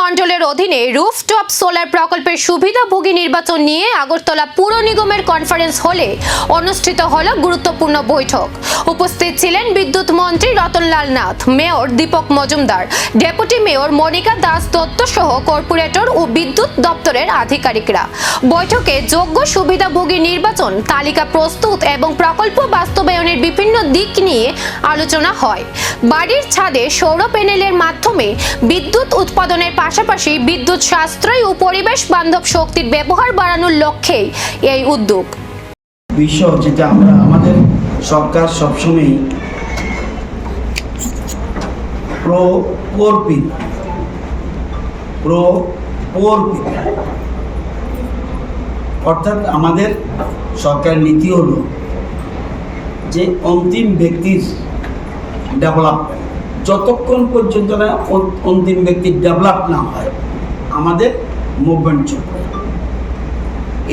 মণ্ডলের অধীনে rooftop solar প্রকল্পের সুবিধাভোগী নির্বাচন নিয়ে আগরতলা পুর নিগমের কনফারেন্স হলে অনুষ্ঠিত হল গুরুত্বপূর্ণ বৈঠক। উপস্থিত ছিলেন বিদ্যুৎ মন্ত্রী Ratanlal Nath, mayor Dipak Majumdar, deputy mayor Monika Das Dutta সহ কর্পোরেটর ও বিদ্যুৎ দপ্তরের আধিকারিকরা। বৈঠকে যোগ্য সুবিধাভোগী নির্বাচন তালিকা প্রস্তুত এবং প্রকল্প বাস্তবায়নের বিভিন্ন দিক নিয়ে আলোচনা হয়। বাড়ির ছাদে সৌর প্যানেলের মাধ্যমে বিদ্যুৎ উৎপাদনের পাশাপাশি বিদ্যুৎ সাশ্রয়ী ও পরিবেশ বান্ধব শক্তির ব্যবহার বাড়ানোর লক্ষ্যেই এই উদ্যোগ। বিষয় যেটা আমাদের সরকার সবসময় অর্থাৎ আমাদের সরকার নীতি হলো যে অন্তিম ব্যক্তির ডেভেলপমেন্ট, যতক্ষণ পর্যন্ত না অন্তিম ব্যক্তির ডেভেলপ না হয় আমাদের মুভমেন্ট চলবে।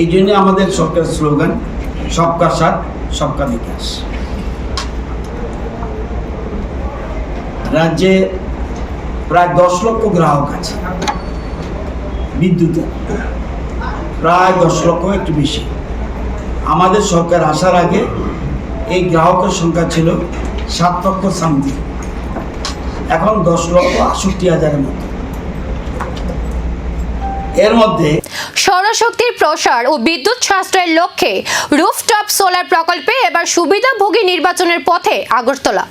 এই জন্য আমাদের সরকার স্লোগান সবকা সাথ সবকা বিকাশ। রাজ্যে প্রায় 10 লক্ষ গ্রাহক আছে বিদ্যুতের, প্রায় 10 লক্ষ, একটু বেশি। আমাদের সরকার আসার আগে এই গ্রাহকের সংখ্যা ছিল 7 লক্ষ সামথিং, এখন 10,68,000-এর মতো। এর মধ্যে সৌরশক্তির প্রসার ও বিদ্যুৎ সাশ্রয়ের লক্ষ্যে রুফটপ সোলার প্রকল্পে এবার সুবিধাভোগী নির্বাচনের পথে আগরতলা।